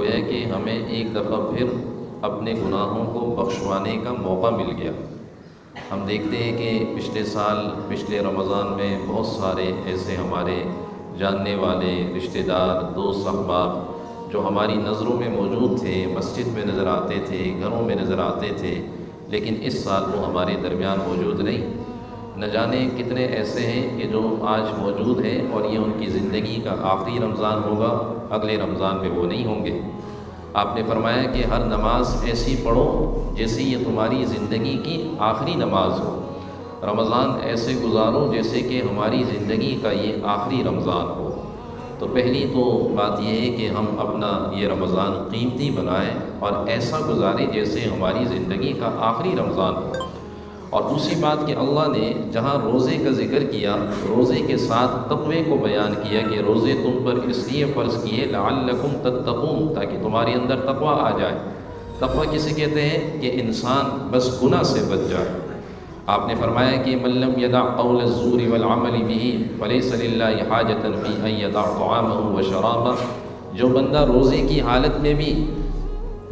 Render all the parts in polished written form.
گویا کہ ہمیں ایک دفعہ پھر اپنے گناہوں کو بخشوانے کا موقع مل گیا۔ ہم دیکھتے ہیں کہ پچھلے سال پچھلے رمضان میں بہت سارے ایسے ہمارے جاننے والے رشتہ دار دوست احباب جو ہماری نظروں میں موجود تھے، مسجد میں نظر آتے تھے، گھروں میں نظر آتے تھے، لیکن اس سال وہ ہمارے درمیان موجود نہیں۔ نہ جانے کتنے ایسے ہیں کہ جو آج موجود ہیں اور یہ ان کی زندگی کا آخری رمضان ہوگا، اگلے رمضان میں وہ نہیں ہوں گے۔ آپ نے فرمایا کہ ہر نماز ایسی پڑھو جیسے یہ تمہاری زندگی کی آخری نماز ہو، رمضان ایسے گزارو جیسے کہ ہماری زندگی کا یہ آخری رمضان ہو۔ تو پہلی تو بات یہ ہے کہ ہم اپنا یہ رمضان قیمتی بنائیں اور ایسا گزاریں جیسے ہماری زندگی کا آخری رمضان ہو۔ اور دوسری بات کہ اللہ نے جہاں روزے کا ذکر کیا، روزے کے ساتھ تقوی کو بیان کیا کہ روزے تم پر اس لیے فرض کیے لعلکم تتقون، تاکہ تمہارے اندر تقوی آ جائے۔ تقوی کسے کہتے ہیں؟ کہ انسان بس گناہ سے بچ جائے۔ آپ نے فرمایا کہ من لم يدع قول الزور والعمل به فليس لله حاجة في ان يدع طعامه وشرابه، جو بندہ روزے کی حالت میں بھی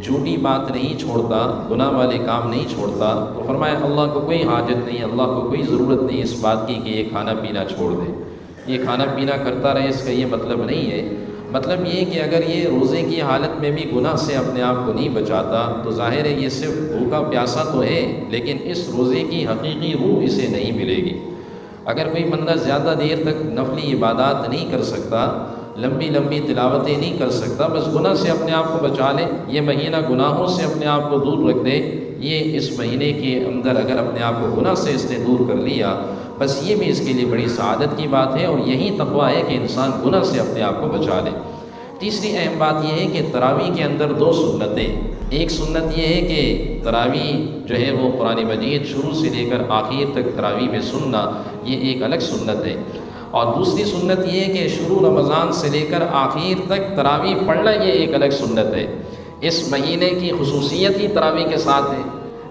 جھوٹی بات نہیں چھوڑتا، گناہ والے کام نہیں چھوڑتا، تو فرمایا اللہ کو کوئی حاجت نہیں، اللہ کو کوئی ضرورت نہیں اس بات کی کہ یہ کھانا پینا چھوڑ دے، یہ کھانا پینا کرتا رہے، اس کا یہ مطلب نہیں ہے۔ مطلب یہ کہ اگر یہ روزے کی حالت میں بھی گناہ سے اپنے آپ کو نہیں بچاتا تو ظاہر ہے یہ صرف بھوکا پیاسا تو ہے، لیکن اس روزے کی حقیقی روح اسے نہیں ملے گی۔ اگر کوئی بندہ زیادہ دیر تک نفلی عبادات نہیں کر سکتا، لمبی لمبی تلاوتیں نہیں کر سکتا، بس گناہ سے اپنے آپ کو بچا لے، یہ مہینہ گناہوں سے اپنے آپ کو دور رکھ دے، یہ اس مہینے کے اندر اگر اپنے آپ کو گناہ سے اس نے دور کر لیا، بس یہ بھی اس کے لیے بڑی سعادت کی بات ہے، اور یہی تقویٰ ہے کہ انسان گناہ سے اپنے آپ کو بچا لے۔ تیسری اہم بات یہ ہے کہ تراویح کے اندر دو سنتیں، ایک سنت یہ ہے کہ تراویح جو ہے وہ قرآن مجید شروع سے لے کر آخر تک تراویح میں سننا، یہ ایک الگ سنت ہے، اور دوسری سنت یہ ہے کہ شروع رمضان سے لے کر آخر تک تراویح پڑھنا، یہ ایک الگ سنت ہے۔ اس مہینے کی خصوصیت ہی تراویح کے ساتھ ہے۔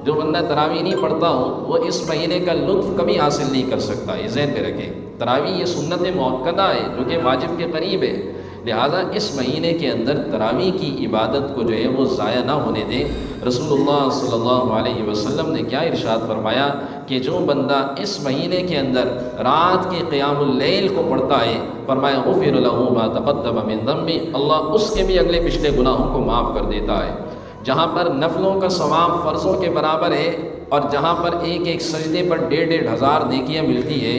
جو بندہ تراویح نہیں پڑھتا ہو وہ اس مہینے کا لطف کبھی حاصل نہیں کر سکتا، یہ ذہن میں رکھیں۔ تراویح یہ سنت مؤکدہ ہے جو کہ واجب کے قریب ہے، لہٰذا اس مہینے کے اندر تراویح کی عبادت کو جو ہے وہ ضائع نہ ہونے دیں۔ رسول اللہ صلی اللہ علیہ وسلم نے کیا ارشاد فرمایا کہ جو بندہ اس مہینے کے اندر رات کے قیام اللیل کو پڑھتا ہے، فرمایا غفر له ما تقدم من ذنبه، اللہ اس کے بھی اگلے پچھلے گناہوں کو معاف کر دیتا ہے۔ جہاں پر نفلوں کا ثواب فرضوں کے برابر ہے، اور جہاں پر ایک ایک سجدے پر 1,500 نیکیاں ملتی ہے،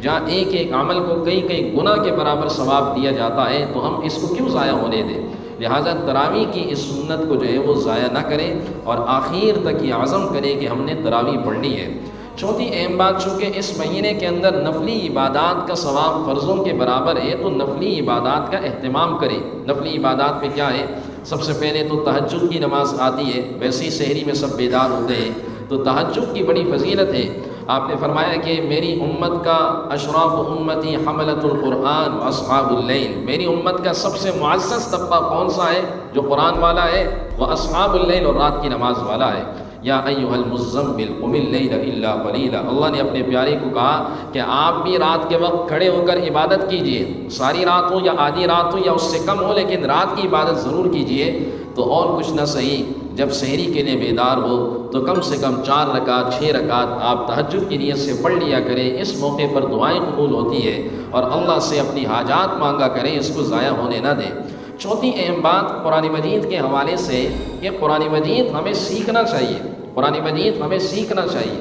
جہاں ایک ایک عمل کو کئی کئی گناہ کے برابر ثواب دیا جاتا ہے، تو ہم اس کو کیوں ضائع ہونے دیں؟ لہٰذا تراویح کی اس سنت کو جو ہے وہ ضائع نہ کریں، اور آخر تک یہ عزم کریں کہ ہم نے تراویح پڑھنی ہے۔ چوتھی اہم بات، چونکہ اس مہینے کے اندر نفلی عبادات کا ثواب فرضوں کے برابر ہے، تو نفلی عبادات کا اہتمام کریں۔ نفلی عبادات میں کیا ہے؟ سب سے پہلے تو تہجد کی نماز آتی ہے، ویسے ہی سحری میں سب بیدار ہوتے ہیں، تو تہجد کی بڑی فضیلت ہے۔ آپ نے فرمایا کہ میری امت کا اشراف امتی حملۃ القرآن و اصحاب اللیل، میری امت کا سب سے معزز طبقہ کون سا ہے؟ جو قرآن والا ہے، وہ اصحاب اللیل، اور رات کی نماز والا ہے۔ یا ایھا المزمل قم اللیل الا قلیلا، اللہ نے اپنے پیارے کو کہا کہ آپ بھی رات کے وقت کھڑے ہو کر عبادت کیجئے، ساری رات ہو یا آدھی رات ہو یا اس سے کم ہو، لیکن رات کی عبادت ضرور کیجئے۔ تو اور کچھ نہ صحیح، جب سحری کے لیے بیدار ہو تو کم سے کم 4 رکعت 6 رکعت آپ تہجد کی نیت سے پڑھ لیا کریں، اس موقع پر دعائیں قبول ہوتی ہے، اور اللہ سے اپنی حاجات مانگا کریں، اس کو ضائع ہونے نہ دیں۔ چوتھی اہم بات قرآن مجید کے حوالے سے کہ قرآن مجید ہمیں سیکھنا چاہیے، قرآن مجید ہمیں سیکھنا چاہیے۔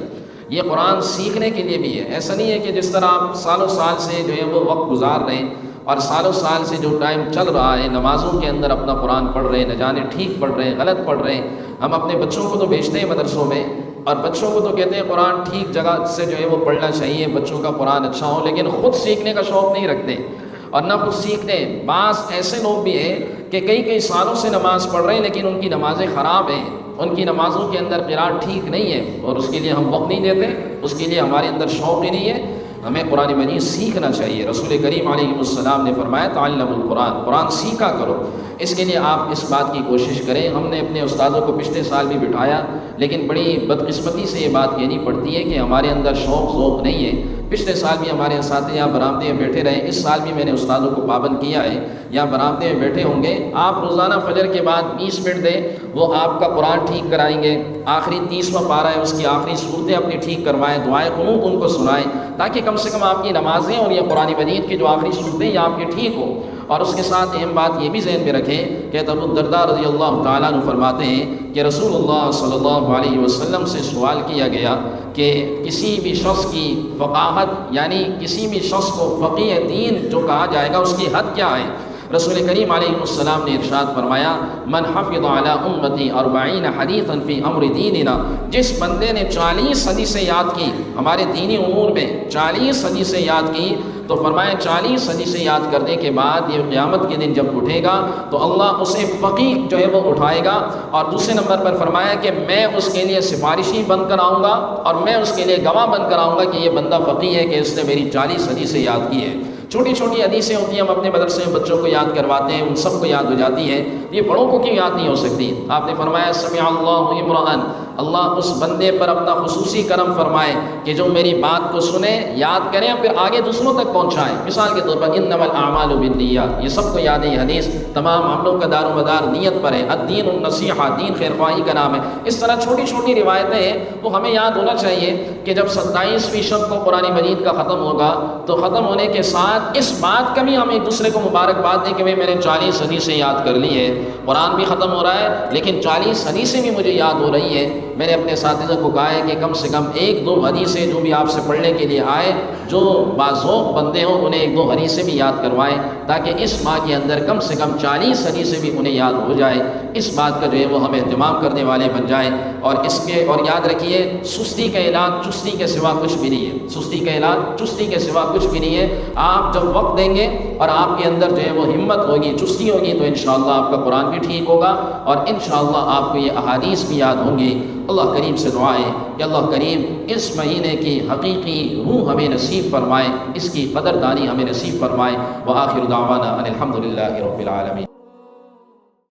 یہ قرآن سیکھنے کے لیے بھی ہے، ایسا نہیں ہے کہ جس طرح آپ سالوں سال سے جو ہے وہ وقت گزار رہے ہیں، اور سالوں سال سے جو ٹائم چل رہا ہے نمازوں کے اندر اپنا قرآن پڑھ رہے ہیں، نہ جانے ٹھیک پڑھ رہے ہیں غلط پڑھ رہے ہیں۔ ہم اپنے بچوں کو تو بھیجتے ہیں مدرسوں میں، اور بچوں کو تو کہتے ہیں قرآن ٹھیک جگہ سے جو ہے وہ پڑھنا چاہیے، بچوں کا قرآن اچھا ہو، لیکن خود سیکھنے کا شوق نہیں رکھتے، اور نہ خود سیکھتے ہیں۔ بعض ایسے لوگ بھی ہیں کہ کئی سالوں سے نماز پڑھ رہے ہیں، لیکن ان کی نمازیں خراب ہیں، ان کی نمازوں کے اندر قرآن ٹھیک نہیں ہے، اور اس کے لیے ہم وقت نہیں دیتے، اس کے لیے ہمارے اندر شوق ہی نہیں ہے۔ ہمیں قرآن مجید سیکھنا چاہیے۔ رسول کریم علیہ السلام نے فرمایا تعلموا القرآن، قرآن سیکھا کرو۔ اس کے لیے آپ اس بات کی کوشش کریں۔ ہم نے اپنے استادوں کو پچھلے سال بھی بٹھایا، لیکن بڑی بدقسمتی سے یہ بات کہنی پڑتی ہے کہ ہمارے اندر شوق ذوق نہیں ہے۔ پچھلے سال بھی ہمارے اساتذہ یہاں برآمدے میں بیٹھے رہے، اس سال بھی میں نے استادوں کو پابند کیا ہے، یہاں برآمدے میں بیٹھے ہوں گے، آپ روزانہ فجر کے بعد 20 منٹ دیں، وہ آپ کا قرآن ٹھیک کرائیں گے، آخری 30واں پارہ ہے اس کی آخری صورتیں اپنی ٹھیک کروائیں، دعائیں قنوت ان کو سنائیں، تاکہ کم سے کم آپ کی نمازیں اور یہ قرآن مجید کی جو آخری صورتیں یہ آپ کی ٹھیک ہو۔ اور اس کے ساتھ اہم بات یہ بھی ذہن میں رکھیں کہ ابو الدرداء رضی اللہ تعالیٰ عنہ فرماتے ہیں کہ رسول اللہ صلی اللہ علیہ وسلم سے سوال کیا گیا کہ کسی بھی شخص کی فقاہت، یعنی کسی بھی شخص کو فقیہ دین جو کہا جائے گا اس کی حد کیا ہے؟ رسول کریم علیہ السلام نے ارشاد فرمایا، من حفظ علی امتی 40 حدیثا فی امر دیننا، جس بندے نے 40 حدیثیں یاد کی ہمارے دینی امور میں، 40 حدیثیں یاد کی، تو فرمایا 40 حدیثیں یاد کرنے کے بعد یہ قیامت کے دن جب اٹھے گا تو اللہ اسے فقیہ جو ہے وہ اٹھائے گا، اور دوسرے نمبر پر فرمایا کہ میں اس کے لیے سفارشی بن کر آؤں گا اور میں اس کے لیے گواہ بن کر آؤں گا کہ یہ بندہ فقیہ ہے کہ اس نے میری 40 حدیثیں یاد کی ہے۔ چھوٹی چھوٹی حدیثیں ہوتی ہیں، ہم اپنے مدرسے میں بچوں کو یاد کرواتے ہیں، ان سب کو یاد ہو جاتی ہے، یہ بڑوں کو کیوں یاد نہیں ہو سکتی؟ آپ نے فرمایا سمع اللہ امرأً، اللہ اس بندے پر اپنا خصوصی کرم فرمائے کہ جو میری بات کو سنے، یاد کریں اور پھر آگے دوسروں تک پہنچائیں۔ مثال کے طور پر انما الاعمال بالنیات، یہ سب کو یاد ہے، یہ حدیث تمام عملوں کا دار و مدار نیت پر ہے، الدین النصیحہ، دین خیر خواہی کا نام ہے۔ اس طرح چھوٹی چھوٹی روایتیں ہیں، وہ ہمیں یاد ہونا چاہیے کہ جب 27ویں شب کو قرآن مجید کا ختم ہوگا تو ختم ہونے کے ساتھ اس بات کا بھی ہم ایک دوسرے کو مبارکباد دیں کہ میں نے 40 حدیثیں یاد کر لی ہے۔ قرآن بھی ختم ہو رہا ہے لیکن 40 حدیثیں بھی مجھے یاد ہو رہی ہے۔ میں نے اپنے اساتذہ کو کہا ہے کہ کم سے کم 1-2 حدیثیں جو بھی آپ سے پڑھنے کے لیے آئے، جو باذوق بندے ہوں انہیں 1-2 حدیثیں بھی یاد کروائیں، تاکہ اس ماہ کے اندر کم سے کم 40 حدیثیں بھی انہیں یاد ہو جائے۔ اس بات کا جو ہے وہ ہم اہتمام کرنے والے بن جائیں، اور یاد رکھیے سستی کا علاج چستی کے سوا کچھ بھی نہیں ہے، سستی کا علاج چستی کے سوا کچھ بھی نہیں ہے۔ آپ جب وقت دیں گے اور آپ کے اندر جو ہے وہ ہمت ہوگی، چستی ہوگی، تو انشاءاللہ آپ کا قرآن بھی ٹھیک ہوگا اور انشاءاللہ آپ کو یہ احادیث بھی یاد ہوں گی۔ اللہ کریم سے دعائیں کہ اللہ کریم اس مہینے کی حقیقی روح ہمیں نصیب فرمائے، اس کی قدردانی ہمیں نصیب فرمائے۔ وآخر دعوانا ان الحمد للہ رب العالمین۔